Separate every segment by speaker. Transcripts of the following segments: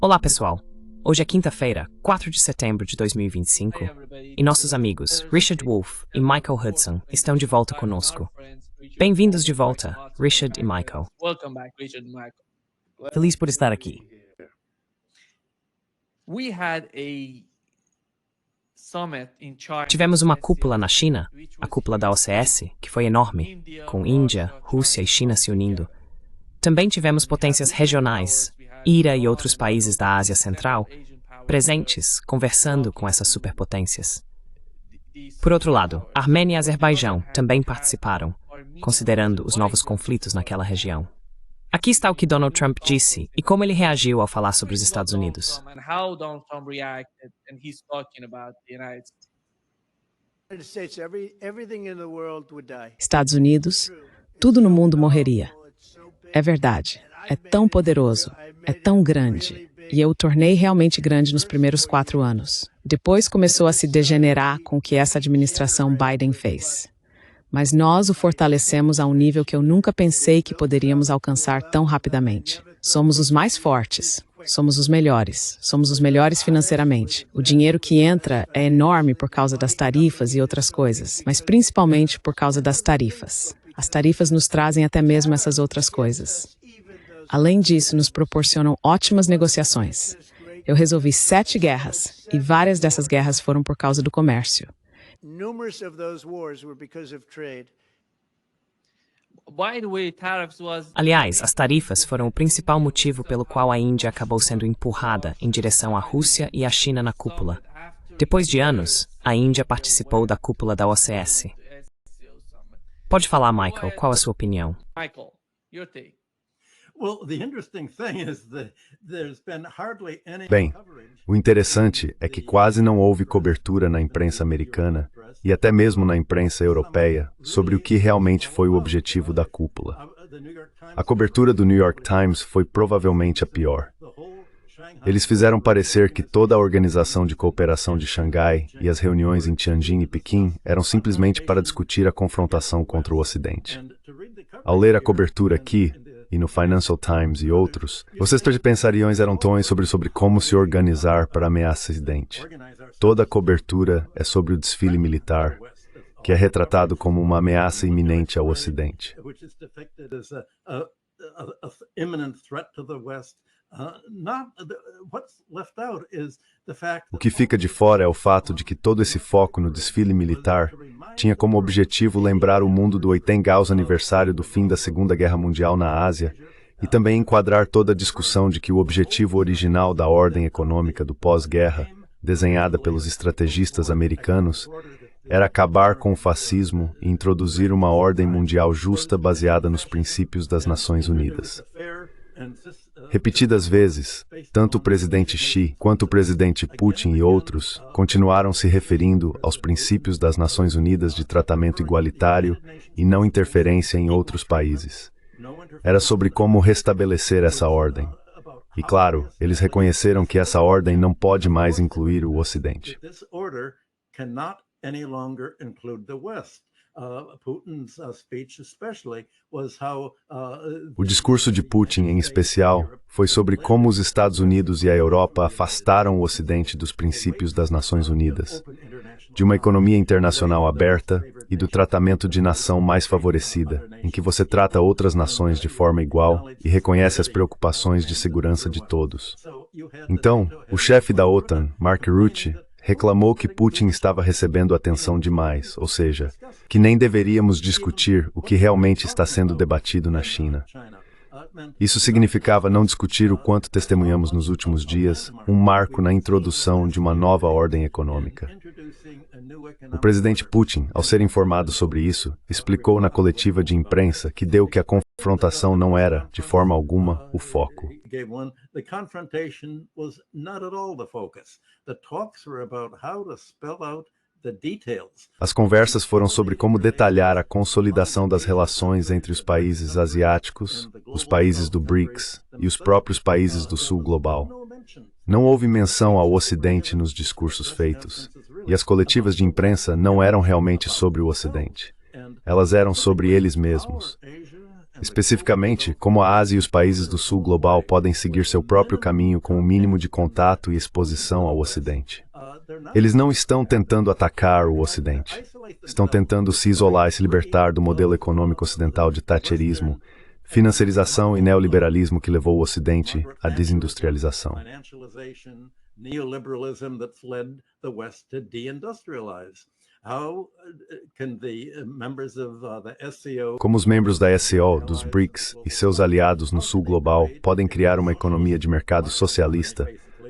Speaker 1: Olá, pessoal! Hoje é quinta-feira, 4 de setembro de 2025, e nossos amigos Richard Wolff e Michael Hudson estão de volta conosco. Bem-vindos de volta, Richard e Michael. Feliz por estar aqui. Tivemos uma cúpula na China, a cúpula da OCS, que foi enorme, com Índia, Rússia e China se unindo. Também tivemos potências regionais, Ira e outros países da Ásia Central, presentes, conversando com essas superpotências. Por outro lado, Armênia e Azerbaijão também participaram, considerando os novos conflitos naquela região. Aqui está o que Donald Trump disse e como ele reagiu ao falar sobre os Estados Unidos.
Speaker 2: Estados Unidos, tudo no mundo morreria. É verdade. É tão poderoso, é tão grande. E eu o tornei realmente grande nos primeiros 4 anos. Depois começou a se degenerar com o que essa administração Biden fez. Mas nós o fortalecemos a um nível que eu nunca pensei que poderíamos alcançar tão rapidamente. Somos os mais fortes, somos os melhores financeiramente. O dinheiro que entra é enorme por causa das tarifas e outras coisas, mas principalmente por causa das tarifas. As tarifas nos trazem até mesmo essas outras coisas. Além disso, nos proporcionam ótimas negociações. Eu resolvi 7 guerras, e várias dessas guerras foram por causa do comércio.
Speaker 1: Aliás, as tarifas foram o principal motivo pelo qual a Índia acabou sendo empurrada em direção à Rússia e à China na cúpula. Depois de anos, a Índia participou da cúpula da OCS. Pode falar, Michael, qual a sua opinião?
Speaker 3: Bem, o interessante é que quase não houve cobertura na imprensa americana e até mesmo na imprensa europeia sobre o que realmente foi o objetivo da cúpula. A cobertura do New York Times foi provavelmente a pior. Eles fizeram parecer que toda a Organização de Cooperação de Xangai e as reuniões em Tianjin e Pequim eram simplesmente para discutir a confrontação contra o Ocidente. Ao ler a cobertura aqui, e no Financial Times e outros, os pensariões eram tons sobre como se organizar para ameaça Ocidente. Toda a cobertura é sobre o desfile militar, que é retratado como uma ameaça iminente ao Ocidente. O que fica de fora é o fato de que todo esse foco no desfile militar tinha como objetivo lembrar o mundo do 80º aniversário do fim da Segunda Guerra Mundial na Ásia e também enquadrar toda a discussão de que o objetivo original da ordem econômica do pós-guerra, desenhada pelos estrategistas americanos, era acabar com o fascismo e introduzir uma ordem mundial justa baseada nos princípios das Nações Unidas. Repetidas vezes, tanto o presidente Xi quanto o presidente Putin e outros continuaram se referindo aos princípios das Nações Unidas de tratamento igualitário e não interferência em outros países. Era sobre como restabelecer essa ordem. E claro, eles reconheceram que essa ordem não pode mais incluir o Ocidente. O discurso de Putin, em especial, foi sobre como os Estados Unidos e a Europa afastaram o Ocidente dos princípios das Nações Unidas, de uma economia internacional aberta e do tratamento de nação mais favorecida, em que você trata outras nações de forma igual e reconhece as preocupações de segurança de todos. Então, o chefe da OTAN, Mark Rutte, reclamou que Putin estava recebendo atenção demais, ou seja, que nem deveríamos discutir o que realmente está sendo debatido na China. Isso significava não discutir o quanto testemunhamos nos últimos dias, um marco na introdução de uma nova ordem econômica. O presidente Putin, ao ser informado sobre isso, explicou na coletiva de imprensa que deu que a confrontação não era, de forma alguma, o foco. As conversas foram sobre como detalhar a consolidação das relações entre os países asiáticos, os países do BRICS e os próprios países do Sul Global. Não houve menção ao Ocidente nos discursos feitos, e as coletivas de imprensa não eram realmente sobre o Ocidente. Elas eram sobre eles mesmos. Especificamente, como a Ásia e os países do Sul global podem seguir seu próprio caminho com o mínimo de contato e exposição ao Ocidente. Eles não estão tentando atacar o Ocidente. Estão tentando se isolar e se libertar do modelo econômico ocidental de thatcherismo, financiarização e neoliberalismo que levou o Ocidente à desindustrialização. Como os membros da SCO, dos BRICS e seus aliados no Sul global podem criar uma economia de mercado socialista,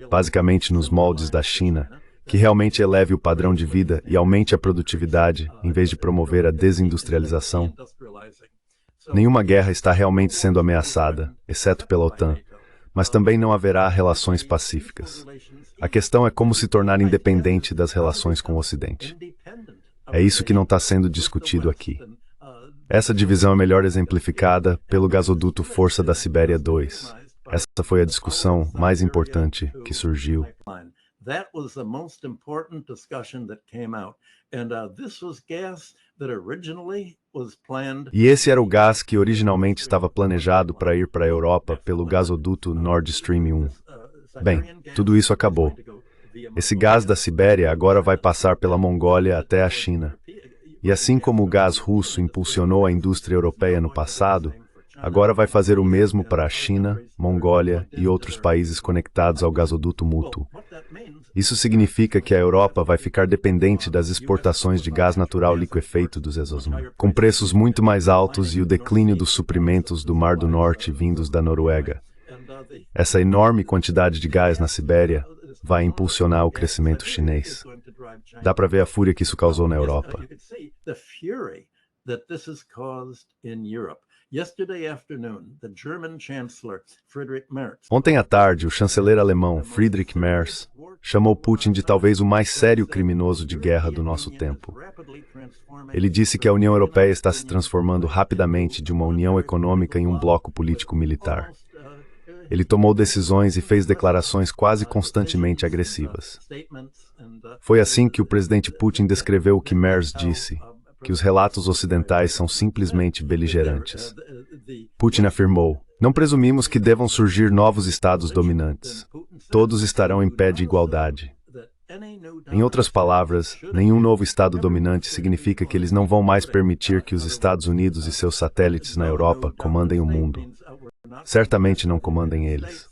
Speaker 3: basicamente nos moldes da China, que realmente eleve o padrão de vida e aumente a produtividade, em vez de promover a desindustrialização? Nenhuma guerra está realmente sendo ameaçada, exceto pela OTAN, mas também não haverá relações pacíficas. A questão é como se tornar independente das relações com o Ocidente. É isso que não está sendo discutido aqui. Essa divisão é melhor exemplificada pelo gasoduto Força da Sibéria 2. Essa foi a discussão mais importante que surgiu.
Speaker 4: That was the most important discussion that came out. And this was gas that originally was planned.
Speaker 3: E esse era o gás que originalmente estava planejado para ir para a Europa pelo gasoduto Nord Stream 1. Bem, tudo isso acabou. Esse gás da Sibéria agora vai passar pela Mongólia até a China. E assim como o gás russo impulsionou a indústria europeia no passado, agora vai fazer o mesmo para a China, Mongólia e outros países conectados ao gasoduto mútuo. Isso significa que a Europa vai ficar dependente das exportações de gás natural liquefeito dos Esosmar, com preços muito mais altos e o declínio dos suprimentos do Mar do Norte vindos da Noruega. Essa enorme quantidade de gás na Sibéria vai impulsionar o crescimento chinês. Dá para ver a fúria que isso causou na Europa. Ontem à tarde, o chanceler alemão Friedrich Merz chamou Putin de talvez o mais sério criminoso de guerra do nosso tempo. Ele disse que a União Europeia está se transformando rapidamente de uma união econômica em um bloco político-militar. Ele tomou decisões e fez declarações quase constantemente agressivas. Foi assim que o presidente Putin descreveu o que Merz disse, que os relatos ocidentais são simplesmente beligerantes. Putin afirmou: "Não presumimos que devam surgir novos estados dominantes. Todos estarão em pé de igualdade." Em outras palavras, nenhum novo estado dominante significa que eles não vão mais permitir que os Estados Unidos e seus satélites na Europa comandem o mundo. Certamente não comandem eles.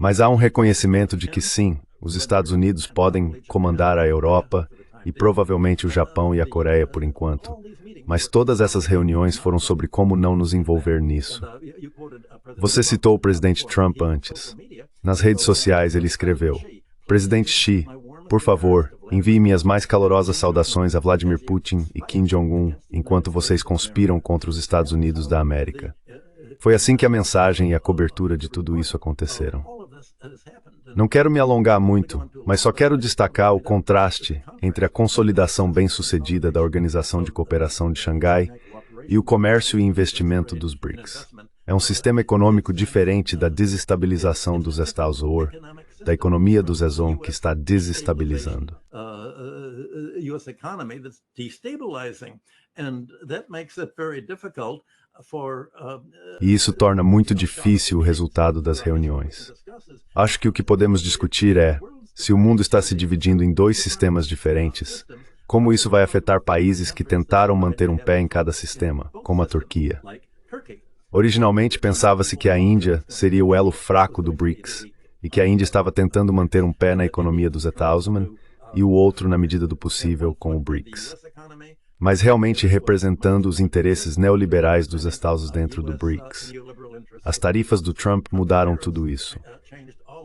Speaker 3: Mas há um reconhecimento de que sim, os Estados Unidos podem comandar a Europa e provavelmente o Japão e a Coreia por enquanto. Mas todas essas reuniões foram sobre como não nos envolver nisso. Você citou o presidente Trump antes. Nas redes sociais ele escreveu: "Presidente Xi, por favor, envie minhas mais calorosas saudações a Vladimir Putin e Kim Jong-un enquanto vocês conspiram contra os Estados Unidos da América." Foi assim que a mensagem e a cobertura de tudo isso aconteceram. Não quero me alongar muito, mas só quero destacar o contraste entre a consolidação bem-sucedida da Organização de Cooperação de Xangai e o comércio e investimento dos BRICS. É um sistema econômico diferente da desestabilização dos Estados-UR, da economia dos ESON que está desestabilizando. E isso torna muito difícil o resultado das reuniões. Acho que o que podemos discutir é, se o mundo está se dividindo em dois sistemas diferentes, como isso vai afetar países que tentaram manter um pé em cada sistema, como a Turquia. Originalmente pensava-se que a Índia seria o elo fraco do BRICS, e que a Índia estava tentando manter um pé na economia dos Estados-Unidos e o outro, na medida do possível, com o BRICS. Mas realmente representando os interesses neoliberais dos Estados dentro do BRICS. As tarifas do Trump mudaram tudo isso.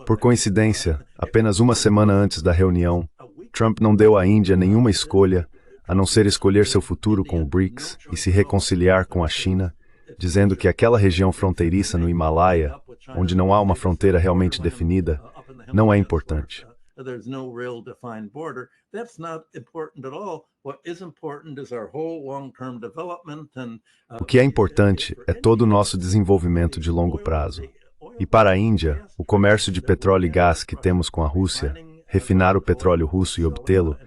Speaker 3: Por coincidência, apenas uma semana antes da reunião, Trump não deu à Índia nenhuma escolha, a não ser escolher seu futuro com o BRICS e se reconciliar com a China, dizendo que aquela região fronteiriça no Himalaia, onde não há uma fronteira realmente definida, não é importante. O que é importante é todo o nosso desenvolvimento de longo prazo. E para a Índia, o comércio de petróleo e gás que temos com a Rússia refinar o petróleo russo e obtê-lo,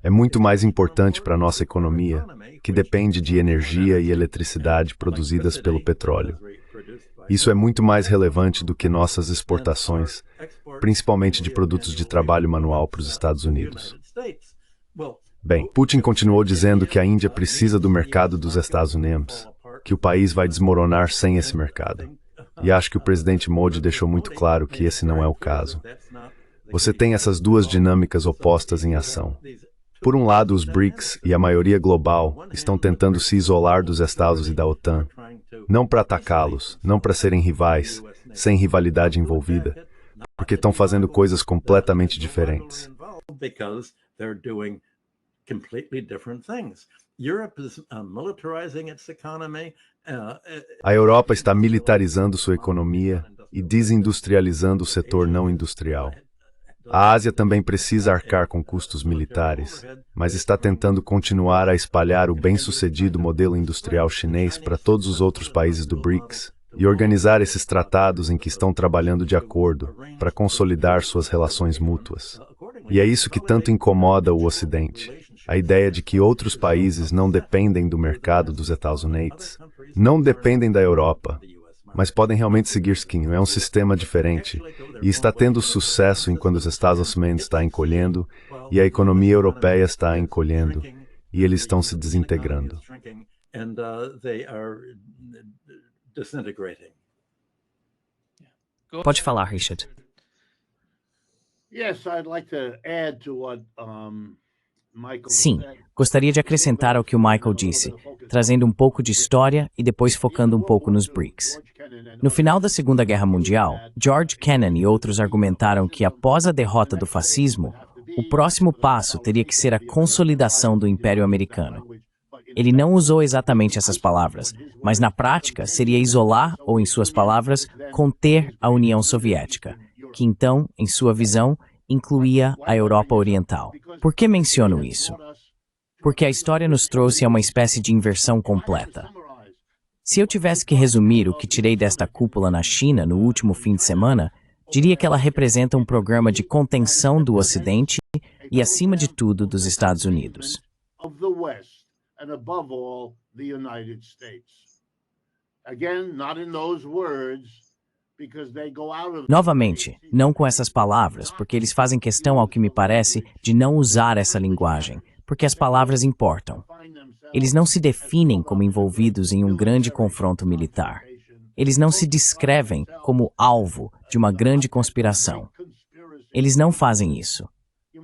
Speaker 3: é muito mais importante para a nossa economia, que depende de energia e eletricidade produzidas pelo petróleo. Isso é muito mais relevante do que nossas exportações, principalmente de produtos de trabalho manual para os Estados Unidos. Bem, Putin continuou dizendo que a Índia precisa do mercado dos Estados Unidos, que o país vai desmoronar sem esse mercado. E acho que o presidente Modi deixou muito claro que esse não é o caso. Você tem essas duas dinâmicas opostas em ação. Por um lado, os BRICS e a maioria global estão tentando se isolar dos Estados e da OTAN, não para atacá-los, não para serem rivais, sem rivalidade envolvida, porque estão fazendo coisas completamente diferentes. A Europa está militarizando sua economia e desindustrializando o setor não industrial. A Ásia também precisa arcar com custos militares, mas está tentando continuar a espalhar o bem-sucedido modelo industrial chinês para todos os outros países do BRICS e organizar esses tratados em que estão trabalhando de acordo para consolidar suas relações mútuas. E é isso que tanto incomoda o Ocidente. A ideia de que outros países não dependem do mercado dos Estados Unidos, não dependem da Europa, mas podem realmente seguir skin. É um sistema diferente e está tendo sucesso enquanto os Estados Unidos está encolhendo e a economia europeia está encolhendo e eles estão se desintegrando.
Speaker 1: Pode falar, Richard. Sim, gostaria de acrescentar ao que o Michael disse, trazendo um pouco de história e depois focando um pouco nos BRICS. No final da Segunda Guerra Mundial, George Kennan e outros argumentaram que após a derrota do fascismo, o próximo passo teria que ser a consolidação do Império Americano. Ele não usou exatamente essas palavras, mas na prática seria isolar, ou em suas palavras, conter a União Soviética, que então, em sua visão, incluía a Europa Oriental. Por que menciono isso? Porque a história nos trouxe a uma espécie de inversão completa. Se eu tivesse que resumir o que tirei desta cúpula na China no último fim de semana, diria que ela representa um programa de contenção do Ocidente e, acima de tudo, dos Estados Unidos. Novamente, não com essas palavras, porque eles fazem questão, ao que me parece, de não usar essa linguagem, porque as palavras importam. Eles não se definem como envolvidos em um grande confronto militar. Eles não se descrevem como alvo de uma grande conspiração. Eles não fazem isso.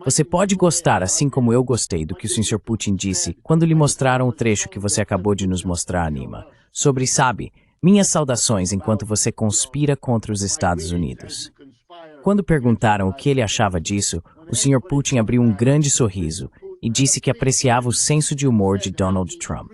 Speaker 1: Você pode gostar, assim como eu gostei, do que o Sr. Putin disse quando lhe mostraram o trecho que você acabou de nos mostrar, Nima, sobre, sabe, minhas saudações enquanto você conspira contra os Estados Unidos. Quando perguntaram o que ele achava disso, o Sr. Putin abriu um grande sorriso e disse que apreciava o senso de humor de Donald Trump.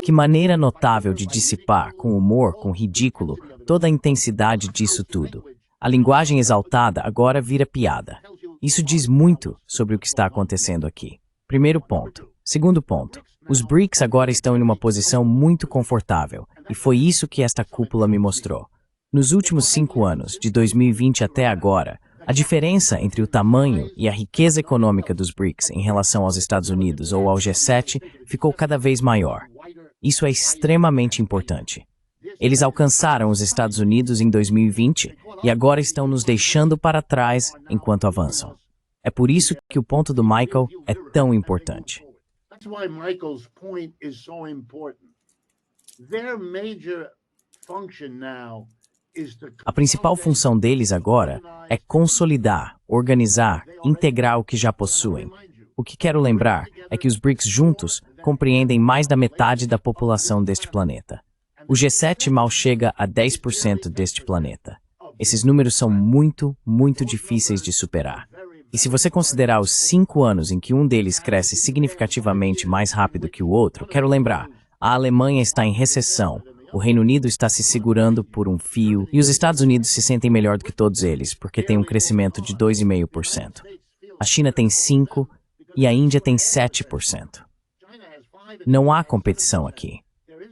Speaker 1: Que maneira notável de dissipar, com humor, com ridículo, toda a intensidade disso tudo. A linguagem exaltada agora vira piada. Isso diz muito sobre o que está acontecendo aqui. Primeiro ponto. Segundo ponto. Os BRICS agora estão em uma posição muito confortável, e foi isso que esta cúpula me mostrou. Nos últimos 5 anos, de 2020 até agora, a diferença entre o tamanho e a riqueza econômica dos BRICS em relação aos Estados Unidos ou ao G7 ficou cada vez maior. Isso é extremamente importante. Eles alcançaram os Estados Unidos em 2020 e agora estão nos deixando para trás enquanto avançam. É por isso que o ponto do Michael é tão importante. A principal função deles agora é consolidar, organizar, integrar o que já possuem. O que quero lembrar é que os BRICS juntos compreendem mais da metade da população deste planeta. O G7 mal chega a 10% deste planeta. Esses números são muito, muito difíceis de superar. E se você considerar os 5 anos em que um deles cresce significativamente mais rápido que o outro, quero lembrar, a Alemanha está em recessão, o Reino Unido está se segurando por um fio e os Estados Unidos se sentem melhor do que todos eles, porque tem um crescimento de 2,5%. A China tem 5% e a Índia tem 7%. Não há competição aqui.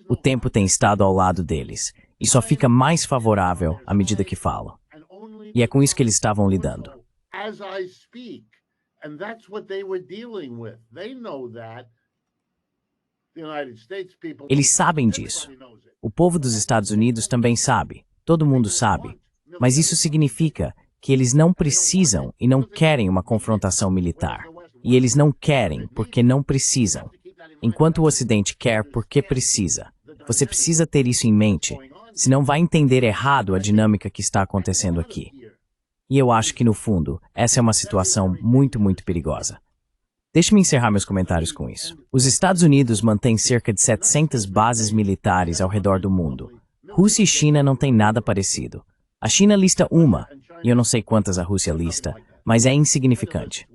Speaker 1: O tempo tem estado ao lado deles, e só fica mais favorável à medida que falo. E é com isso que eles estavam lidando. Eles sabem disso. O povo dos Estados Unidos também sabe. Todo mundo sabe. Mas isso significa que eles não precisam e não querem uma confrontação militar. E eles não querem porque não precisam. Enquanto o Ocidente quer porque precisa. Você precisa ter isso em mente, senão vai entender errado a dinâmica que está acontecendo aqui. E eu acho que, no fundo, essa é uma situação muito, muito perigosa. Deixe-me encerrar meus comentários com isso. Os Estados Unidos mantêm cerca de 700 bases militares ao redor do mundo. Rússia e China não têm nada parecido. A China lista uma, e eu não sei quantas a Rússia lista, mas é insignificante.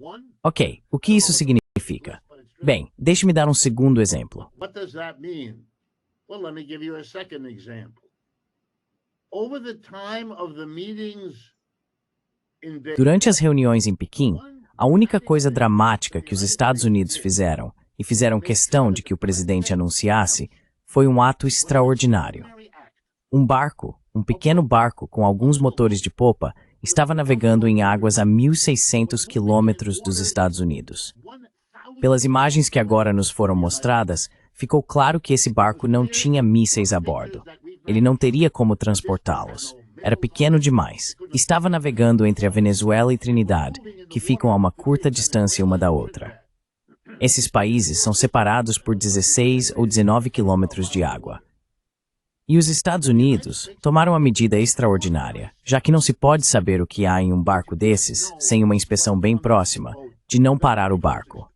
Speaker 1: Ok, o que isso significa? Bem, deixe-me dar um segundo exemplo. Durante as reuniões em Pequim, a única coisa dramática que os Estados Unidos fizeram, e fizeram questão de que o presidente anunciasse, foi um ato extraordinário. Um barco, um pequeno barco com alguns motores de popa, estava navegando em águas a 1.600 quilômetros dos Estados Unidos. Pelas imagens que agora nos foram mostradas, ficou claro que esse barco não tinha mísseis a bordo. Ele não teria como transportá-los. Era pequeno demais. Estava navegando entre a Venezuela e Trinidad, que ficam a uma curta distância uma da outra. Esses países são separados por 16 ou 19 quilômetros de água. E os Estados Unidos tomaram a medida extraordinária, já que não se pode saber o que há em um barco desses, sem uma inspeção bem próxima, de não parar o barco.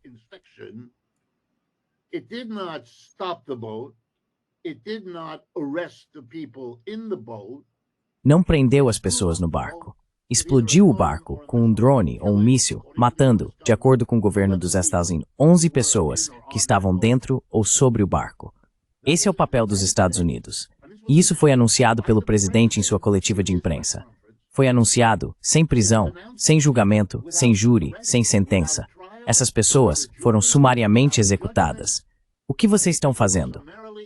Speaker 1: Não prendeu as pessoas no barco. Explodiu o barco com um drone ou um míssil, matando, de acordo com o governo dos Estados Unidos, 11 pessoas que estavam dentro ou sobre o barco. Esse é o papel dos Estados Unidos. E isso foi anunciado pelo presidente em sua coletiva de imprensa. Foi anunciado sem prisão, sem julgamento, sem júri, sem sentença. Essas pessoas foram sumariamente executadas. O que vocês estão fazendo?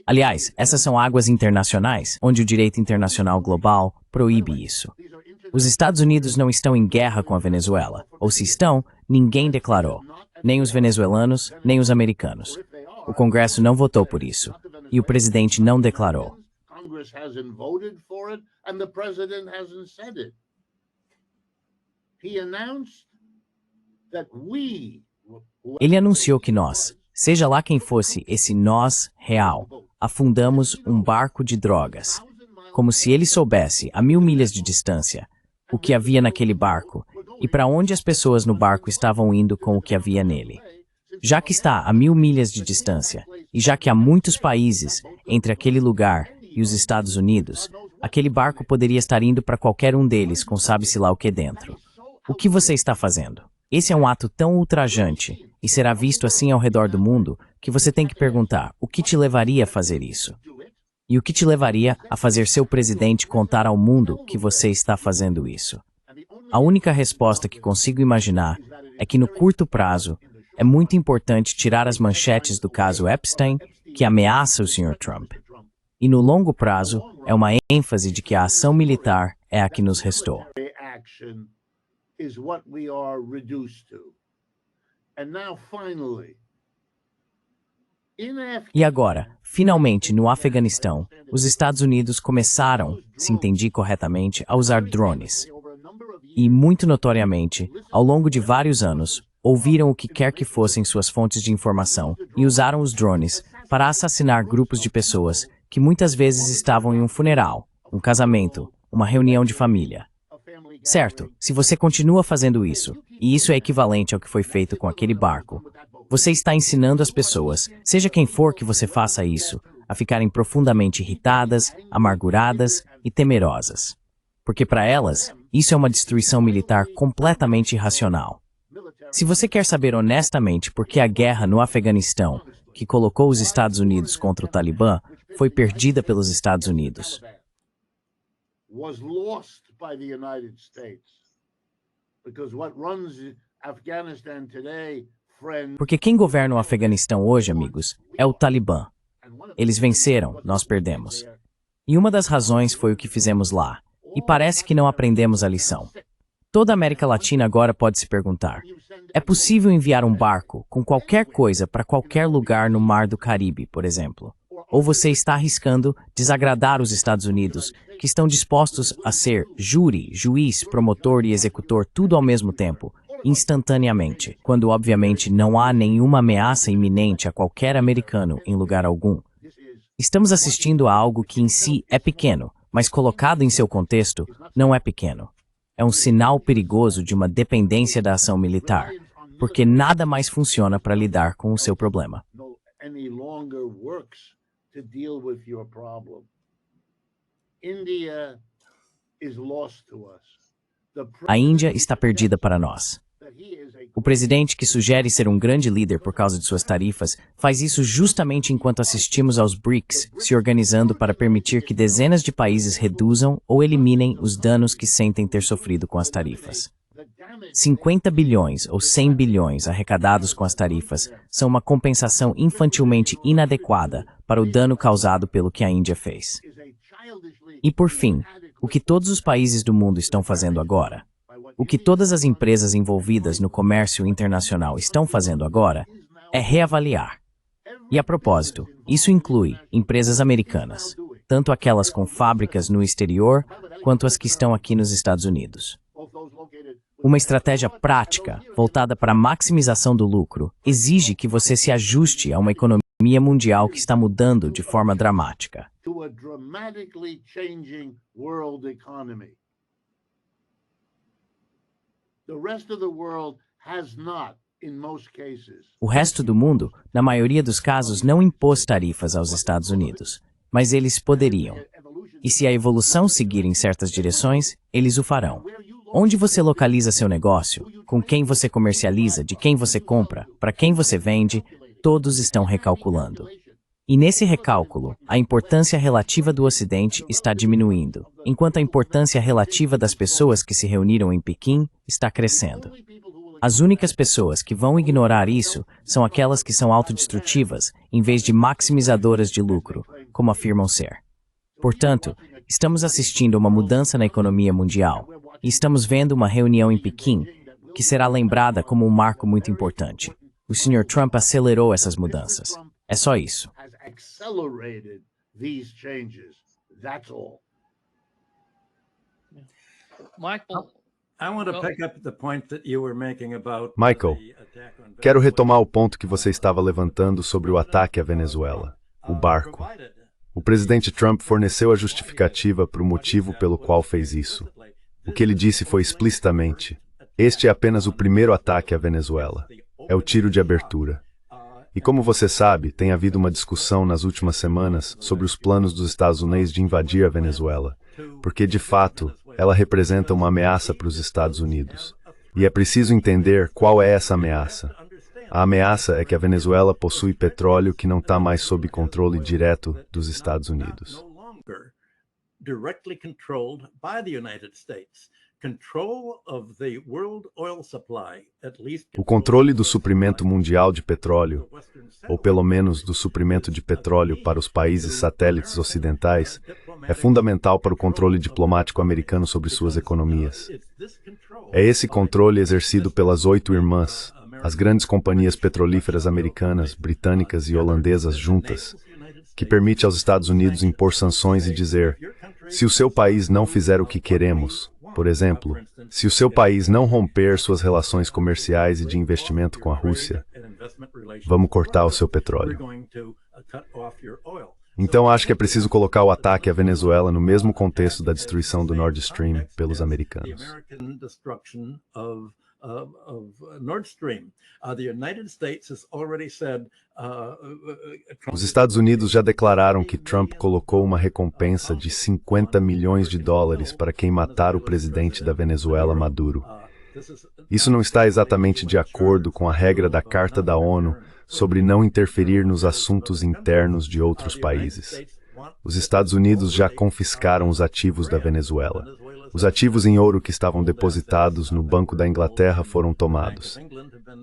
Speaker 1: Aliás, essas são águas internacionais, onde o direito internacional global proíbe isso. Os Estados Unidos não estão em guerra com a Venezuela, ou se estão, ninguém declarou. Nem os venezuelanos, nem os americanos. O Congresso não votou por isso, e o presidente não declarou. Ele anunciou que nós, seja lá quem fosse esse nós real, afundamos um barco de drogas, como se ele soubesse a 1.000 milhas de distância o que havia naquele barco e para onde as pessoas no barco estavam indo com o que havia nele. Já que está a 1.000 milhas de distância e já que há muitos países entre aquele lugar e os Estados Unidos, aquele barco poderia estar indo para qualquer um deles com sabe-se lá o que dentro. O que você está fazendo? Esse é um ato tão ultrajante e será visto assim ao redor do mundo que você tem que perguntar o que te levaria a fazer isso? E o que te levaria a fazer seu presidente contar ao mundo que você está fazendo isso? A única resposta que consigo imaginar é que no curto prazo é muito importante tirar as manchetes do caso Epstein, que ameaça o Sr. Trump. E no longo prazo é uma ênfase de que a ação militar é a que nos restou. E agora, finalmente, no Afeganistão, os Estados Unidos começaram, se entendi corretamente, a usar drones. E, muito notoriamente, ao longo de vários anos, ouviram o que quer que fossem suas fontes de informação e usaram os drones para assassinar grupos de pessoas que muitas vezes estavam em um funeral, um casamento, uma reunião de família. Certo, se você continua fazendo isso, e isso é equivalente ao que foi feito com aquele barco, você está ensinando as pessoas, seja quem for que você faça isso, a ficarem profundamente irritadas, amarguradas e temerosas. Porque para elas, isso é uma destruição militar completamente irracional. Se você quer saber honestamente por que a guerra no Afeganistão, que colocou os Estados Unidos contra o Talibã, foi perdida pelos Estados Unidos. Porque quem governa o Afeganistão hoje, amigos, é o Talibã. Eles venceram, nós perdemos. E uma das razões foi o que fizemos lá. E parece que não aprendemos a lição. Toda a América Latina agora pode se perguntar: é possível enviar um barco com qualquer coisa para qualquer lugar no Mar do Caribe, por exemplo? Ou você está arriscando desagradar os Estados Unidos, que estão dispostos a ser júri, juiz, promotor e executor tudo ao mesmo tempo, instantaneamente, quando obviamente não há nenhuma ameaça iminente a qualquer americano em lugar algum? Estamos assistindo a algo que em si é pequeno, mas colocado em seu contexto, não é pequeno. É um sinal perigoso de uma dependência da ação militar, porque nada mais funciona para lidar com o seu problema. A Índia está perdida para nós. O presidente, que sugere ser um grande líder por causa de suas tarifas, faz isso justamente enquanto assistimos aos BRICS se organizando para permitir que dezenas de países reduzam ou eliminem os danos que sentem ter sofrido com as tarifas. 50 bilhões ou 100 bilhões arrecadados com as tarifas são uma compensação infantilmente inadequada para o dano causado pelo que a Índia fez. E por fim, o que todos os países do mundo estão fazendo agora? O que todas as empresas envolvidas no comércio internacional estão fazendo agora é reavaliar. E a propósito, isso inclui empresas americanas, tanto aquelas com fábricas no exterior quanto as que estão aqui nos Estados Unidos. Uma estratégia prática, voltada para a maximização do lucro, exige que você se ajuste a uma economia mundial que está mudando de forma dramática. O resto do mundo, na maioria dos casos, não impôs tarifas aos Estados Unidos, mas eles poderiam. E se a evolução seguir em certas direções, eles o farão. Onde você localiza seu negócio, com quem você comercializa, de quem você compra, para quem você vende, todos estão recalculando. E nesse recálculo, a importância relativa do Ocidente está diminuindo, enquanto a importância relativa das pessoas que se reuniram em Pequim está crescendo. As únicas pessoas que vão ignorar isso são aquelas que são autodestrutivas, em vez de maximizadoras de lucro, como afirmam ser. Portanto, estamos assistindo a uma mudança na economia mundial, e estamos vendo uma reunião em Pequim, que será lembrada como um marco muito importante. O Sr. Trump acelerou essas mudanças. É só isso.
Speaker 3: Michael, quero retomar o ponto que você estava levantando sobre o ataque à Venezuela, o barco. O presidente Trump forneceu a justificativa para o motivo pelo qual fez isso. O que ele disse foi explicitamente: este é apenas o primeiro ataque à Venezuela. É o tiro de abertura. E como você sabe, tem havido uma discussão nas últimas semanas sobre os planos dos Estados Unidos de invadir a Venezuela, porque, de fato, ela representa uma ameaça para os Estados Unidos. E é preciso entender qual é essa ameaça. A ameaça é que a Venezuela possui petróleo que não está mais sob controle direto dos Estados Unidos. O controle do suprimento mundial de petróleo, ou pelo menos do suprimento de petróleo para os países satélites ocidentais, é fundamental para o controle diplomático americano sobre suas economias. É esse controle exercido pelas 8 irmãs, as grandes companhias petrolíferas americanas, britânicas e holandesas juntas, que permite aos Estados Unidos impor sanções e dizer: se o seu país não fizer o que queremos, por exemplo, se o seu país não romper suas relações comerciais e de investimento com a Rússia, vamos cortar o seu petróleo. Então acho que é preciso colocar o ataque à Venezuela no mesmo contexto da destruição do Nord Stream pelos americanos. Os Estados Unidos já declararam que Trump colocou uma recompensa de 50 milhões de dólares para quem matar o presidente da Venezuela, Maduro. Isso não está exatamente de acordo com a regra da Carta da ONU sobre não interferir nos assuntos internos de outros países. Os Estados Unidos já confiscaram os ativos da Venezuela. Os ativos em ouro que estavam depositados no Banco da Inglaterra foram tomados.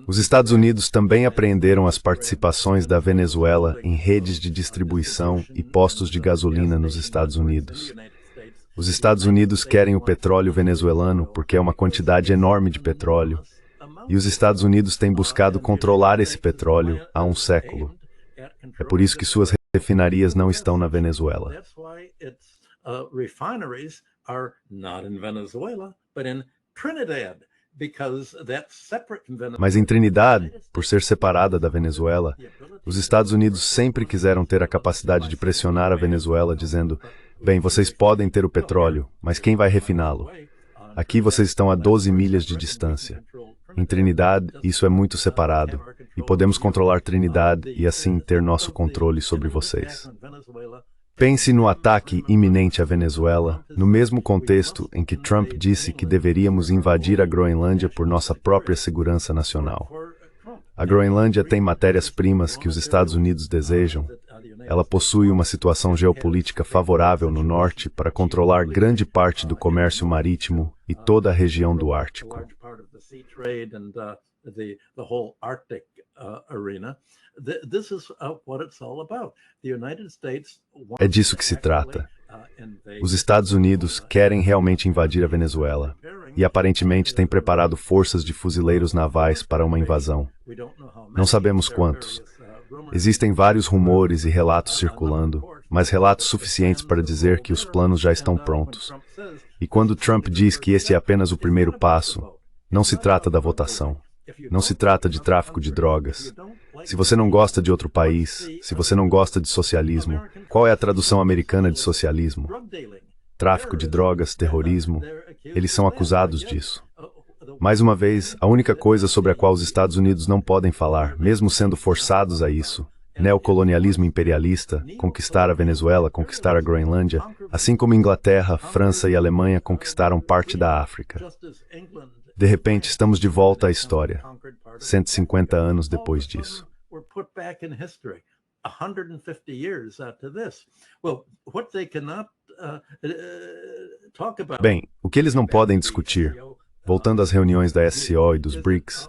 Speaker 3: Os Estados Unidos também apreenderam as participações da Venezuela em redes de distribuição e postos de gasolina nos Estados Unidos. Os Estados Unidos querem o petróleo venezuelano porque é uma quantidade enorme de petróleo, e os Estados Unidos têm buscado controlar esse petróleo há um século. É por isso que suas refinarias não estão na Venezuela. Mas em Trinidad, por ser separada da Venezuela, os Estados Unidos sempre quiseram ter a capacidade de pressionar a Venezuela, dizendo: bem, vocês podem ter o petróleo, mas quem vai refiná-lo? Aqui vocês estão a 12 milhas de distância. Em Trinidad, isso é muito separado, e podemos controlar Trinidad e assim ter nosso controle sobre vocês. Pense no ataque iminente à Venezuela, no mesmo contexto em que Trump disse que deveríamos invadir a Groenlândia por nossa própria segurança nacional. A Groenlândia tem matérias-primas que os Estados Unidos desejam. Ela possui uma situação geopolítica favorável no norte para controlar grande parte do comércio marítimo e toda a região do Ártico. É disso que se trata. Os Estados Unidos querem realmente invadir a Venezuela e aparentemente têm preparado forças de fuzileiros navais para uma invasão. Não sabemos quantos. Existem vários rumores e relatos circulando, mas relatos suficientes para dizer que os planos já estão prontos. E quando Trump diz que este é apenas o primeiro passo, não se trata da votação. Não se trata de tráfico de drogas. Se você não gosta de outro país, se você não gosta de socialismo, qual é a tradução americana de socialismo? Tráfico de drogas, terrorismo, eles são acusados disso. Mais uma vez, a única coisa sobre a qual os Estados Unidos não podem falar, mesmo sendo forçados a isso, neocolonialismo imperialista, conquistar a Venezuela, conquistar a Groenlândia, assim como Inglaterra, França e Alemanha conquistaram parte da África. De repente, estamos de volta à história, 150 anos depois disso. Bem, o que eles não podem discutir, voltando às reuniões da SCO e dos BRICS,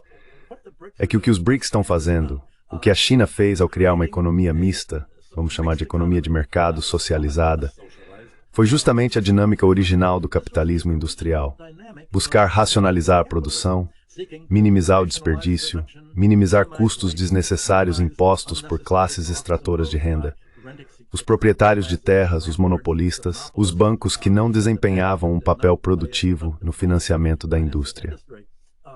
Speaker 3: é que o que os BRICS estão fazendo, o que a China fez ao criar uma economia mista, vamos chamar de economia de mercado socializada, foi justamente a dinâmica original do capitalismo industrial. Buscar racionalizar a produção, minimizar o desperdício, minimizar custos desnecessários impostos por classes extratoras de renda, os proprietários de terras, os monopolistas, os bancos que não desempenhavam um papel produtivo no financiamento da indústria.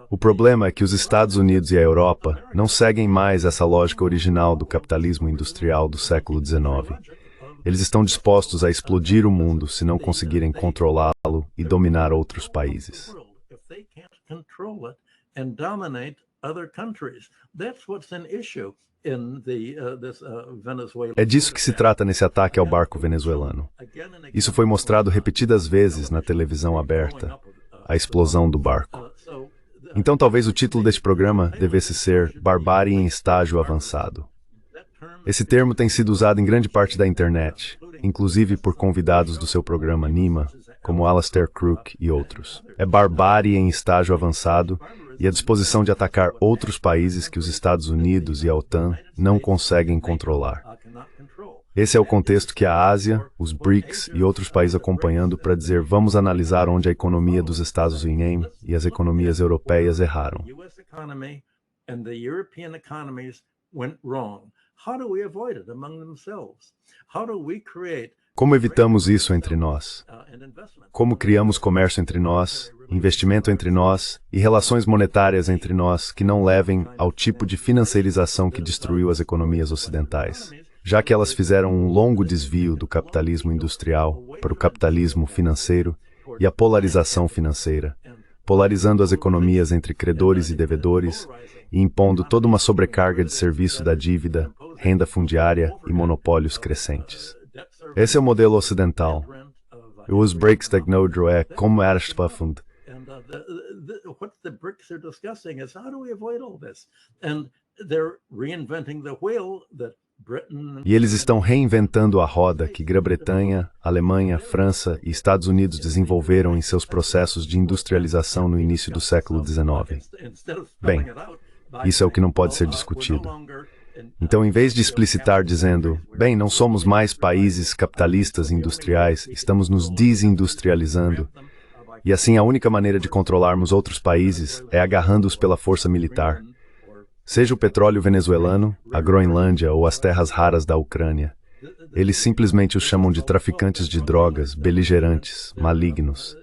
Speaker 3: O problema é que os Estados Unidos e a Europa não seguem mais essa lógica original do capitalismo industrial do século XIX. Eles estão dispostos a explodir o mundo se não conseguirem controlá-lo e dominar outros países. É disso que se trata nesse ataque ao barco venezuelano. Isso foi mostrado repetidas vezes na televisão aberta, a explosão do barco. Então talvez o título deste programa devesse ser Barbárie em Estágio Avançado. Esse termo tem sido usado em grande parte da internet, inclusive por convidados do seu programa Nima, como Alastair Crooke e outros. É barbárie em estágio avançado e a disposição de atacar outros países que os Estados Unidos e a OTAN não conseguem controlar. Esse é o contexto que a Ásia, os BRICS e outros países acompanhando para dizer vamos analisar onde a economia dos Estados Unidos e as economias europeias erraram. Como evitamos isso entre nós? Como criamos comércio entre nós, investimento entre nós e relações monetárias entre nós que não levem ao tipo de financiarização que destruiu as economias ocidentais, já que elas fizeram um longo desvio do capitalismo industrial para o capitalismo financeiro e a polarização financeira, polarizando as economias entre credores e devedores e impondo toda uma sobrecarga de serviço da dívida, renda fundiária e monopólios crescentes. Esse é o modelo ocidental. Os BRICS technodro é como erstpaffund.
Speaker 4: What the BRICS are discussing is how do we avoid all this? And they're reinventing the wheel that
Speaker 3: E eles estão reinventando a roda que Grã-Bretanha, Alemanha, França e Estados Unidos desenvolveram em seus processos de industrialização no início do século XIX. Bem, isso é o que não pode ser discutido. Então, em vez de explicitar dizendo, bem, não somos mais países capitalistas industriais, estamos nos desindustrializando, e assim a única maneira de controlarmos outros países é agarrando-os pela força militar. Seja o petróleo venezuelano, a Groenlândia ou as terras raras da Ucrânia. Eles simplesmente os chamam de traficantes de drogas, beligerantes, malignos.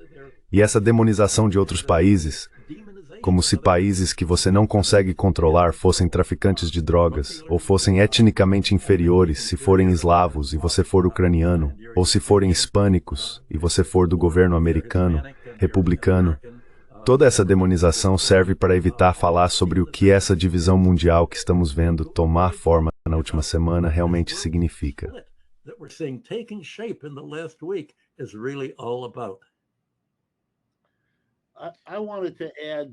Speaker 3: E essa demonização de outros países, como se países que você não consegue controlar fossem traficantes de drogas, ou fossem etnicamente inferiores se forem eslavos e você for ucraniano, ou se forem hispânicos e você for do governo americano, republicano. Toda essa demonização serve para evitar falar sobre o que essa divisão mundial que estamos vendo tomar forma na última semana realmente significa.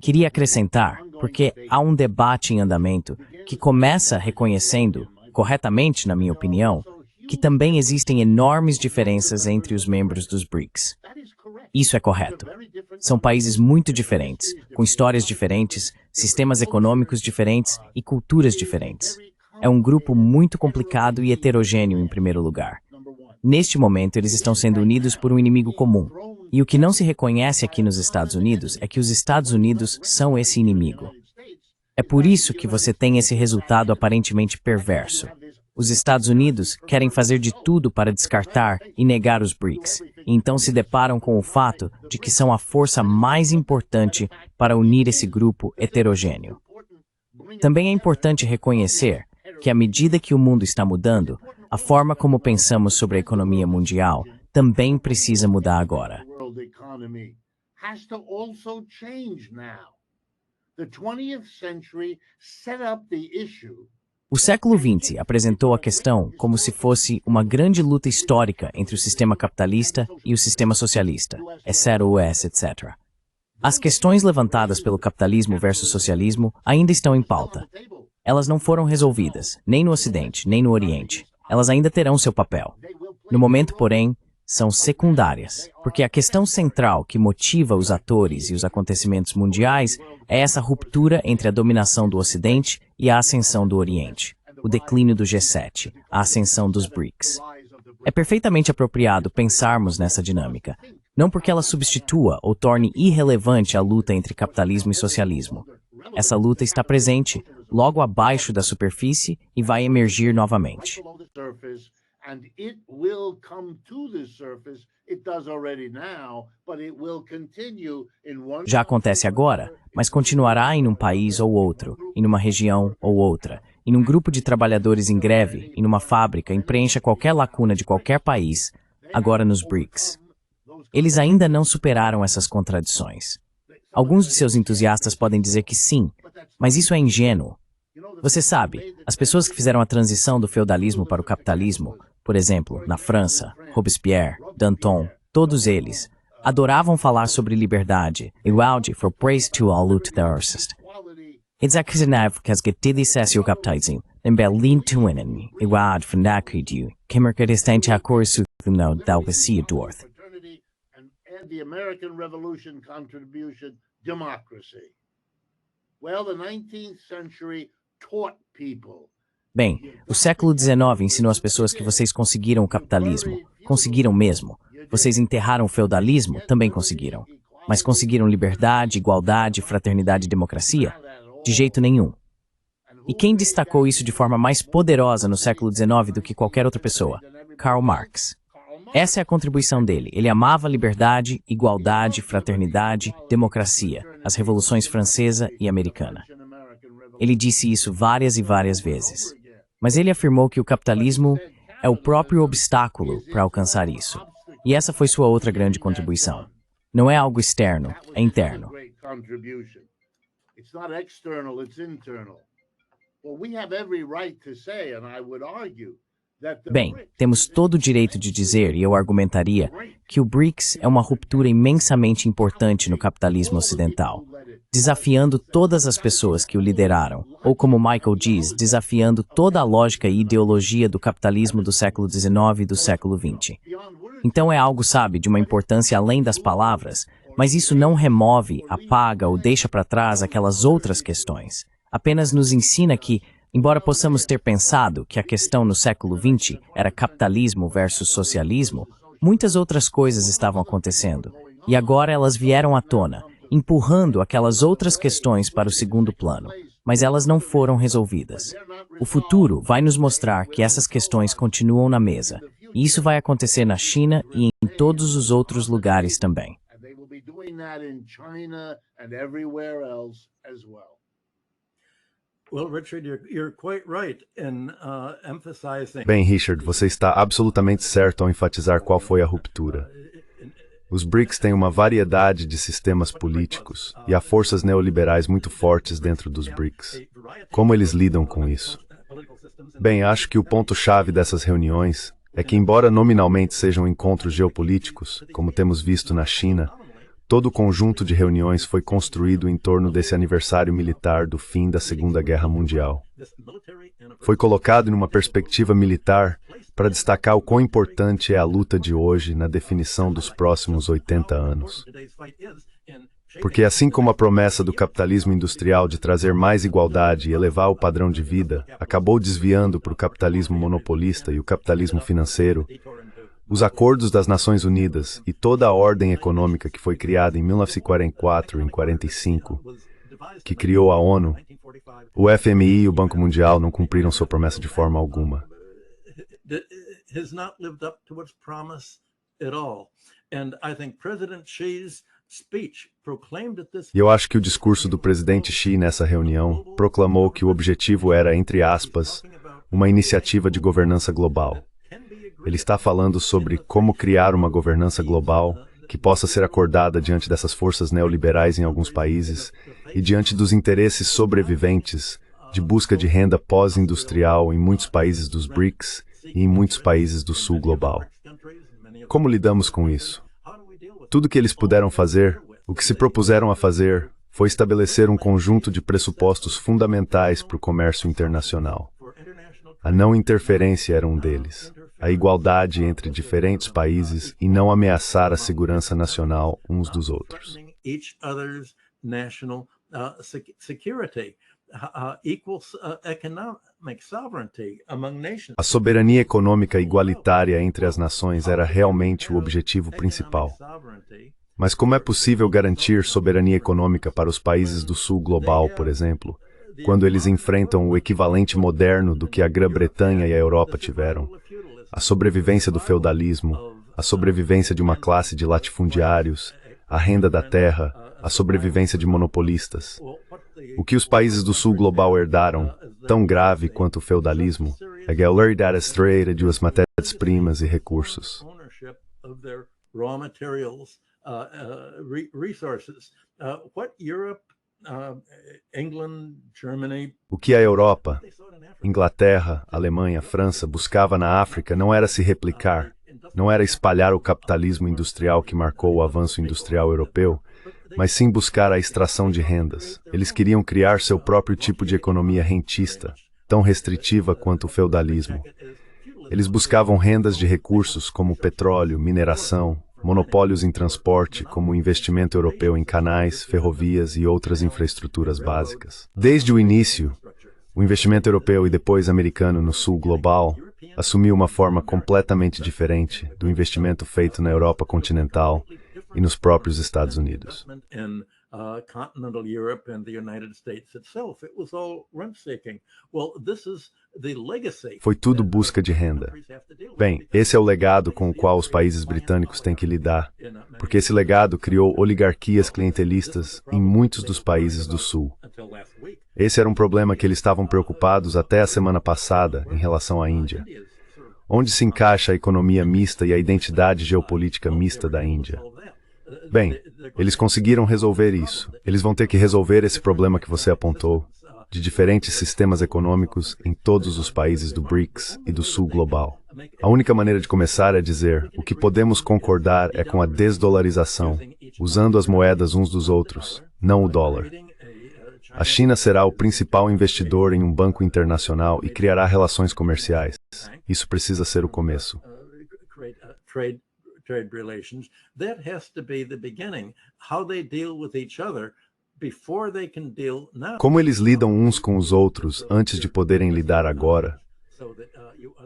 Speaker 1: Queria acrescentar, porque há um debate em andamento que começa reconhecendo, corretamente na minha opinião, que também existem enormes diferenças entre os membros dos BRICS. Isso é correto. São países muito diferentes, com histórias diferentes, sistemas econômicos diferentes e culturas diferentes. É um grupo muito complicado e heterogêneo em primeiro lugar. Neste momento, eles estão sendo unidos por um inimigo comum. E o que não se reconhece aqui nos Estados Unidos é que os Estados Unidos são esse inimigo. É por isso que você tem esse resultado aparentemente perverso. Os Estados Unidos querem fazer de tudo para descartar e negar os BRICS, e então se deparam com o fato de que são a força mais importante para unir esse grupo heterogêneo. Também é importante reconhecer que, à medida que o mundo está mudando, a forma como pensamos sobre a economia mundial também precisa mudar agora. O século XX apresentou a questão como se fosse uma grande luta histórica entre o sistema capitalista e o sistema socialista, etc. As questões levantadas pelo capitalismo versus socialismo ainda estão em pauta. Elas não foram resolvidas, nem no Ocidente, nem no Oriente. Elas ainda terão seu papel. No momento, porém, são secundárias, porque a questão central que motiva os atores e os acontecimentos mundiais é essa ruptura entre a dominação do Ocidente e a ascensão do Oriente, o declínio do G7, a ascensão dos BRICS. É perfeitamente apropriado pensarmos nessa dinâmica, não porque ela substitua ou torne irrelevante a luta entre capitalismo e socialismo. Essa luta está presente, logo abaixo da superfície e vai emergir novamente.
Speaker 5: And it will come to the surface. It does already now, but it will continue in one.
Speaker 1: Já acontece agora, mas continuará em um país ou outro, em uma região ou outra, em um grupo de trabalhadores em greve, em uma fábrica, em preencha qualquer lacuna de qualquer país, agora nos BRICS. Eles ainda não superaram essas contradições. Alguns de seus entusiastas podem dizer que sim, mas isso é ingênuo. Você sabe, as pessoas que fizeram a transição do feudalismo para o capitalismo, por exemplo, na França, Robespierre, Danton, todos eles, adoravam falar sobre liberdade, igualdade for praise to all utterst. Executive que as getilices o capitalismo, em Berlim tuinen, igualdade fundakidu, kemerkedistente a corso no dalgacia dorth.
Speaker 5: And the American Revolution contribution, democracy. Well, the 19th century taught people.
Speaker 1: Bem, o século XIX ensinou às pessoas que vocês conseguiram o capitalismo. Conseguiram mesmo. Vocês enterraram o feudalismo? Também conseguiram. Mas conseguiram liberdade, igualdade, fraternidade e democracia? De jeito nenhum. E quem destacou isso de forma mais poderosa no século XIX do que qualquer outra pessoa? Karl Marx. Essa é a contribuição dele. Ele amava liberdade, igualdade, fraternidade, democracia, as revoluções francesa e americana. Ele disse isso várias e várias vezes. Mas ele afirmou que o capitalismo é o próprio obstáculo para alcançar isso. E essa foi sua outra grande contribuição. Não é algo externo, é interno. Bem, temos todo o direito de dizer, e eu argumentaria, que o BRICS é uma ruptura imensamente importante no capitalismo ocidental. desafiando todas as pessoas que o lideraram, ou como Michael diz, desafiando toda a lógica e ideologia do capitalismo do século XIX e do século XX. Então é algo, sabe, de uma importância além das palavras, mas isso não remove, apaga ou deixa para trás aquelas outras questões. Apenas nos ensina que, embora possamos ter pensado que a questão no século XX era capitalismo versus socialismo, muitas outras coisas estavam acontecendo, e agora elas vieram à tona, empurrando aquelas outras questões para o segundo plano, mas elas não foram resolvidas. O futuro vai nos mostrar que essas questões continuam na mesa, e isso vai acontecer na China e em todos os outros lugares também.
Speaker 3: Bem, Richard, você está absolutamente certo ao enfatizar qual foi a ruptura. Os BRICS têm uma variedade de sistemas políticos e há forças neoliberais muito fortes dentro dos BRICS. Como eles lidam com isso? Bem, acho que o ponto-chave dessas reuniões é que, embora nominalmente sejam encontros geopolíticos, como temos visto na China, todo o conjunto de reuniões foi construído em torno desse aniversário militar do fim da Segunda Guerra Mundial. Foi colocado em uma perspectiva militar para destacar o quão importante é a luta de hoje na definição dos próximos 80 anos. Porque assim como a promessa do capitalismo industrial de trazer mais igualdade e elevar o padrão de vida acabou desviando para o capitalismo monopolista e o capitalismo financeiro, os acordos das Nações Unidas e toda a ordem econômica que foi criada em 1944 e em 1945, que criou a ONU, o FMI e o Banco Mundial não cumpriram sua promessa de forma alguma. E eu acho que o discurso do presidente Xi nessa reunião proclamou que o objetivo era, entre aspas, uma iniciativa de governança global. Ele está falando sobre como criar uma governança global que possa ser acordada diante dessas forças neoliberais em alguns países e diante dos interesses sobreviventes de busca de renda pós-industrial em muitos países dos BRICS e em muitos países do sul global. Como lidamos com isso? Tudo que eles puderam fazer, o que se propuseram a fazer, foi estabelecer um conjunto de pressupostos fundamentais para o comércio internacional. A não interferência era um deles. A igualdade entre diferentes países e não ameaçar a segurança nacional uns dos outros. A soberania econômica igualitária entre as nações era realmente o objetivo principal. Mas como é possível garantir soberania econômica para os países do sul global, por exemplo, quando eles enfrentam o equivalente moderno do que a Grã-Bretanha e a Europa tiveram? A sobrevivência do feudalismo, a sobrevivência de uma classe de latifundiários, a renda da terra, a sobrevivência de monopolistas. O que os países do sul global herdaram, tão grave quanto o feudalismo, é a guerra estreita de suas matérias-primas e recursos. O que a Europa, Inglaterra, Alemanha, França buscava na África não era se replicar, não era espalhar o capitalismo industrial que marcou o avanço industrial europeu, mas sim buscar a extração de rendas. Eles queriam criar seu próprio tipo de economia rentista, tão restritiva quanto o feudalismo. Eles buscavam rendas de recursos como petróleo, mineração, monopólios em transporte, como o investimento europeu em canais, ferrovias e outras infraestruturas básicas. Desde o início, o investimento europeu e depois americano no sul global assumiu uma forma completamente diferente do investimento feito na Europa continental e nos próprios Estados Unidos. Foi tudo busca de renda. Bem, esse é o legado com o qual os países britânicos têm que lidar, porque esse legado criou oligarquias clientelistas em muitos dos países do Sul. Esse era um problema que eles estavam preocupados até a semana passada em relação à Índia. Onde se encaixa a economia mista e a identidade geopolítica mista da Índia? Bem, eles conseguiram resolver isso. Eles vão ter que resolver esse problema que você apontou, de diferentes sistemas econômicos em todos os países do BRICS e do Sul global. A única maneira de começar é dizer, o que podemos concordar é com a desdolarização usando as moedas uns dos outros, não o dólar. A China será o principal investidor em um banco internacional e criará relações comerciais. Isso precisa ser o começo.
Speaker 4: Trade relations, that has to be the beginning. How they deal with each other before they can deal now.
Speaker 3: Como eles lidam uns com os outros antes de poderem lidar agora?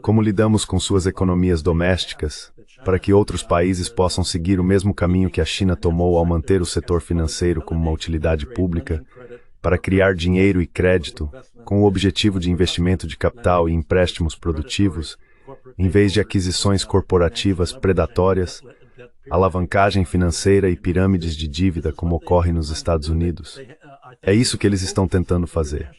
Speaker 3: Como lidamos com suas economias domésticas para que outros países possam seguir o mesmo caminho que a China tomou ao manter o setor financeiro como uma utilidade pública, para criar dinheiro e crédito com o objetivo de investimento de capital e empréstimos produtivos, em vez de aquisições corporativas predatórias, alavancagem financeira e pirâmides de dívida como ocorre nos Estados Unidos. É isso que eles estão tentando fazer.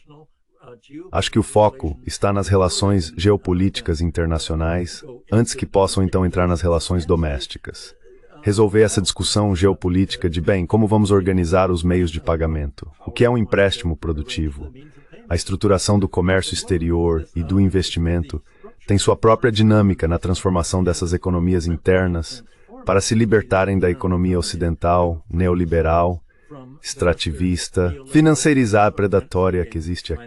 Speaker 3: Acho que o foco está nas relações geopolíticas internacionais, antes que possam então entrar nas relações domésticas. Resolver essa discussão geopolítica de, bem, como vamos organizar os meios de pagamento? O que é um empréstimo produtivo? A estruturação do comércio exterior e do investimento tem sua própria dinâmica na transformação dessas economias internas para se libertarem da economia ocidental, neoliberal, extrativista, financeirizada, predatória que existe aqui.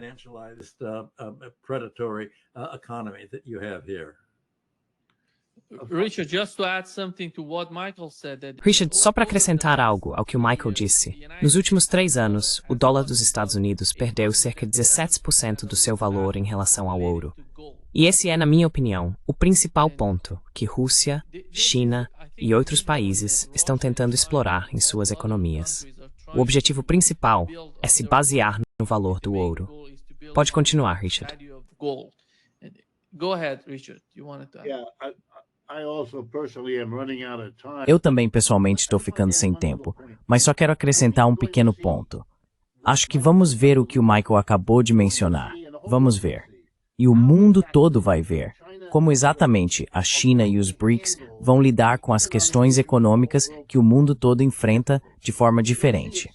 Speaker 1: Richard, só para acrescentar algo ao que o Michael disse, nos últimos 3 anos, o dólar dos Estados Unidos perdeu cerca de 17% do seu valor em relação ao ouro. E esse é, na minha opinião, o principal ponto que Rússia, China e outros países estão tentando explorar em suas economias. O objetivo principal é se basear no valor do ouro. Pode continuar, Richard.
Speaker 6: Eu também pessoalmente estou ficando sem tempo, mas só quero acrescentar um pequeno ponto. Acho que vamos ver o que o Michael acabou de mencionar. Vamos ver. E o mundo todo vai ver como exatamente a China e os BRICS vão lidar com as questões econômicas que o mundo todo enfrenta de forma diferente.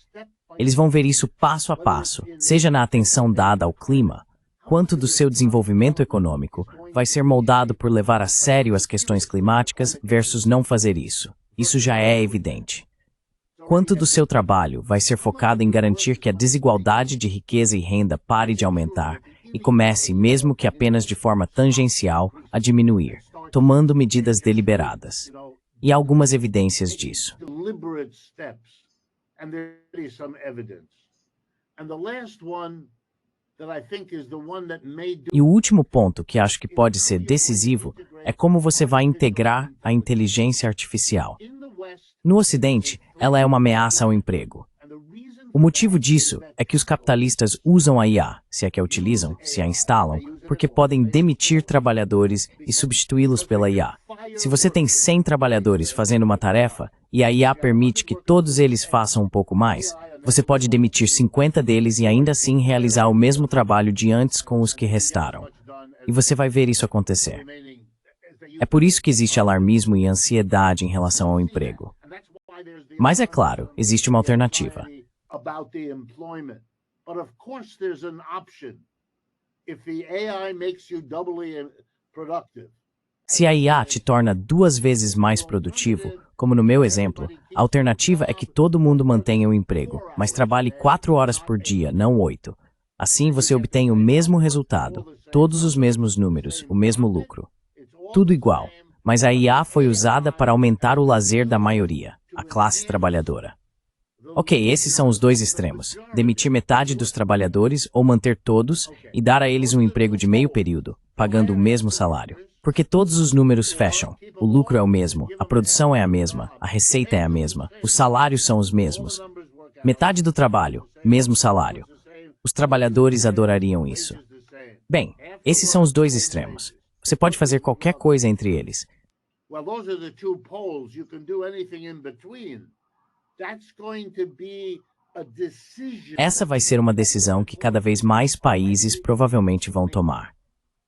Speaker 6: Eles vão ver isso passo a passo, seja na atenção dada ao clima, quanto do seu desenvolvimento econômico vai ser moldado por levar a sério as questões climáticas versus não fazer isso. Isso já é evidente. Quanto do seu trabalho vai ser focado em garantir que a desigualdade de riqueza e renda pare de aumentar e comece, mesmo que apenas de forma tangencial, a diminuir, tomando medidas deliberadas. E há algumas evidências disso. E o último ponto que acho que pode ser decisivo é como você vai integrar a inteligência artificial. No Ocidente, ela é uma ameaça ao emprego. O motivo disso é que os capitalistas usam a IA, se é que a utilizam, se a instalam, porque podem demitir trabalhadores e substituí-los pela IA. Se você tem 100 trabalhadores fazendo uma tarefa e a IA permite que todos eles façam um pouco mais, você pode demitir 50 deles e ainda assim realizar o mesmo trabalho de antes com os que restaram. E você vai ver isso acontecer. É por isso que existe alarmismo e ansiedade em relação ao emprego. Mas é claro, existe uma alternativa.
Speaker 5: About the employment. But of course there's an option. If the AI makes you doubly productive.
Speaker 6: Se a IA te torna 2 vezes mais produtivo, como no meu exemplo, a alternativa é que todo mundo mantenha o emprego, mas trabalhe 4 horas por dia, não 8. Assim você obtém o mesmo resultado, todos os mesmos números, o mesmo lucro. Tudo igual, mas a IA foi usada para aumentar o lazer da maioria, a classe trabalhadora. Ok, esses são os 2 extremos. Demitir metade dos trabalhadores ou manter todos e dar a eles um emprego de meio período, pagando o mesmo salário. Porque todos os números fecham. O lucro é o mesmo, a produção é a mesma, a receita é a mesma, os salários são os mesmos. Metade do trabalho, mesmo salário. Os trabalhadores adorariam isso. Bem, esses são os 2 extremos. Você pode fazer qualquer coisa entre eles.
Speaker 5: Well, those are the 2 poles. You can do anything in between.
Speaker 6: Essa vai ser uma decisão que cada vez mais países provavelmente vão tomar.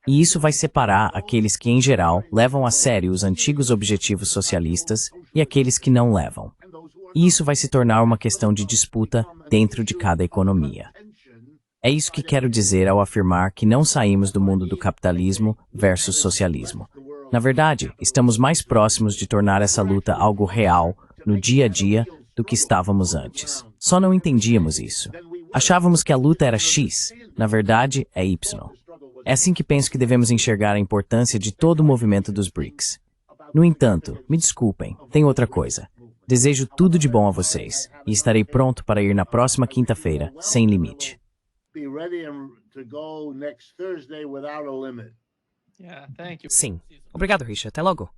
Speaker 6: E isso vai separar aqueles que, em geral, levam a sério os antigos objetivos socialistas e aqueles que não levam. E isso vai se tornar uma questão de disputa dentro de cada economia. É isso que quero dizer ao afirmar que não saímos do mundo do capitalismo versus socialismo. Na verdade, estamos mais próximos de tornar essa luta algo real, no dia a dia, do que estávamos antes. Só não entendíamos isso. Achávamos que a luta era X, na verdade é Y. É assim que penso que devemos enxergar a importância de todo o movimento dos BRICS. No entanto, me desculpem, tem outra coisa. Desejo tudo de bom a vocês e estarei pronto para ir na próxima quinta-feira, sem limite.
Speaker 1: Sim. Obrigado, Richard. Até logo.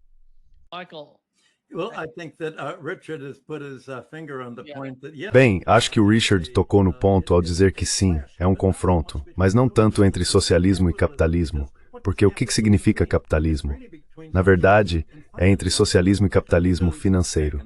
Speaker 3: Bem, acho que o Richard tocou no ponto ao dizer que sim, é um confronto, mas não tanto entre socialismo e capitalismo, porque o que significa capitalismo? Na verdade, é entre socialismo e capitalismo financeiro.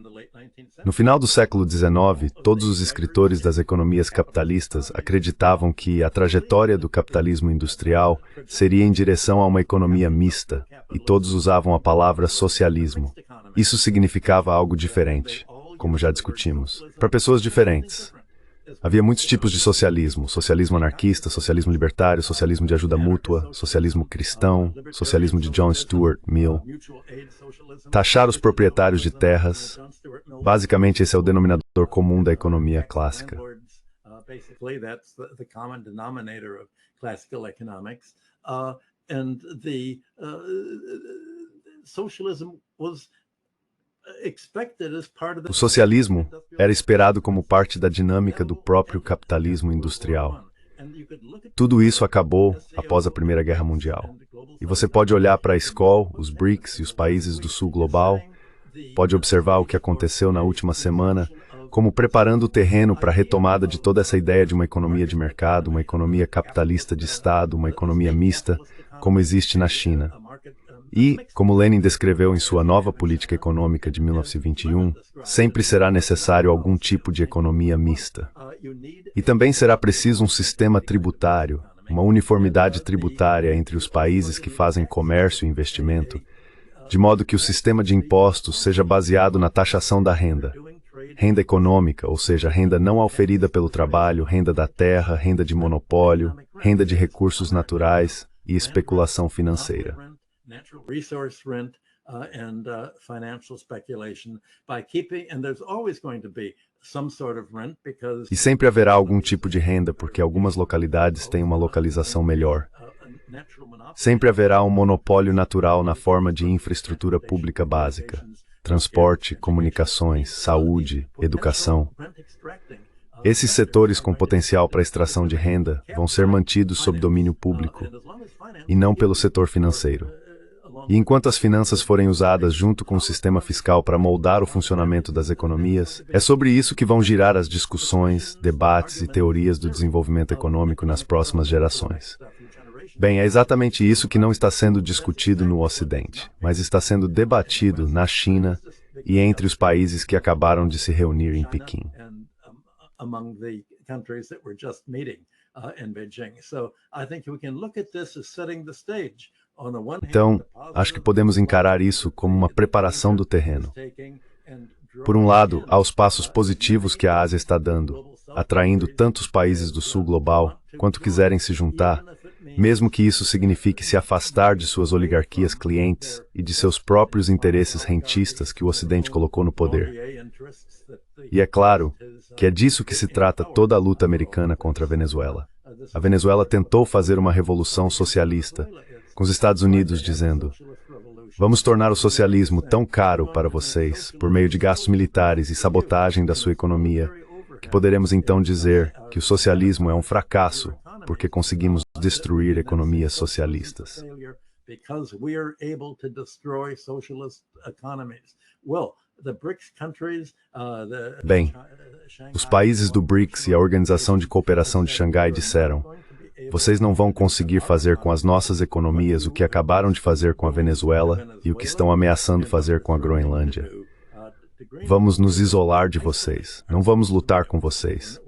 Speaker 3: No final do século XIX, todos os escritores das economias capitalistas acreditavam que a trajetória do capitalismo industrial seria em direção a uma economia mista, e todos usavam a palavra socialismo. Isso significava algo diferente, como já discutimos, para pessoas diferentes. Havia muitos tipos de socialismo: socialismo anarquista, socialismo libertário, socialismo de ajuda mútua, socialismo cristão, socialismo de John Stuart Mill. Taxar os proprietários de terras. Basicamente, esse é o denominador comum da economia clássica. O socialismo era esperado como parte da dinâmica do próprio capitalismo industrial. Tudo isso acabou após a Primeira Guerra Mundial. E você pode olhar para a escola, os BRICS e os países do Sul Global, pode observar o que aconteceu na última semana, como preparando o terreno para a retomada de toda essa ideia de uma economia de mercado, uma economia capitalista de Estado, uma economia mista, como existe na China. E, como Lenin descreveu em sua Nova Política Econômica de 1921, sempre será necessário algum tipo de economia mista. E também será preciso um sistema tributário, uma uniformidade tributária entre os países que fazem comércio e investimento, de modo que o sistema de impostos seja baseado na taxação da renda. Renda econômica, ou seja, renda não auferida pelo trabalho, renda da terra, renda de monopólio, renda de recursos naturais e especulação financeira. E sempre haverá algum tipo de renda, porque algumas localidades têm uma localização melhor. Sempre haverá um monopólio natural na forma de infraestrutura pública básica: transporte, comunicações, saúde, educação. Esses setores com potencial para extração de renda vão ser mantidos sob domínio público, e não pelo setor financeiro. E enquanto as finanças forem usadas junto com o sistema fiscal para moldar o funcionamento das economias, é sobre isso que vão girar as discussões, debates e teorias do desenvolvimento econômico nas próximas gerações. Bem, é exatamente isso que não está sendo discutido no Ocidente, mas está sendo debatido na China e entre os países que acabaram de se reunir em Pequim. Então, acho que podemos encarar isso como uma preparação do terreno. Por um lado, há os passos positivos que a Ásia está dando, atraindo tantos países do Sul Global quanto quiserem se juntar, mesmo que isso signifique se afastar de suas oligarquias clientes e de seus próprios interesses rentistas que o Ocidente colocou no poder. E é claro que é disso que se trata toda a luta americana contra a Venezuela. A Venezuela tentou fazer uma revolução socialista, com os Estados Unidos dizendo: vamos tornar o socialismo tão caro para vocês, por meio de gastos militares e sabotagem da sua economia, que poderemos então dizer que o socialismo é um fracasso, porque conseguimos destruir economias socialistas. Bem, os países do BRICS e a Organização de Cooperação de Xangai disseram: vocês não vão conseguir fazer com as nossas economias o que acabaram de fazer com a Venezuela e o que estão ameaçando fazer com a Groenlândia. Vamos nos isolar de vocês, não vamos lutar com vocês.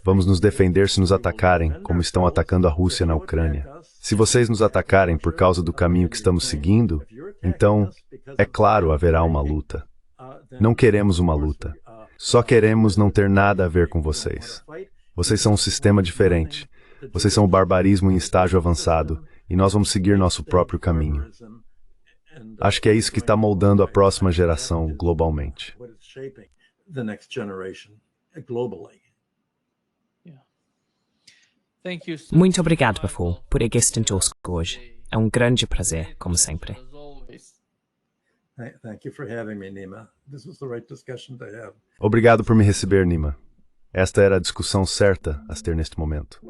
Speaker 3: Vamos nos defender se nos atacarem, como estão atacando a Rússia na Ucrânia. Se vocês nos atacarem por causa do caminho que estamos seguindo, então, é claro, haverá uma luta. Não queremos uma luta. Só queremos não ter nada a ver com vocês. Vocês são um sistema diferente. Vocês são o barbarismo em estágio avançado, e nós vamos seguir nosso próprio caminho. Acho que é isso que está moldando a próxima geração globalmente.
Speaker 4: the next generation globally.
Speaker 1: Muito obrigado, Bafo, por estar conosco hoje. É grande prazer, como sempre.
Speaker 4: Thank you for having me, Nima. This was the right discussion to have.
Speaker 3: Obrigado por me receber, Nima. Esta era a discussão certa a se ter neste momento.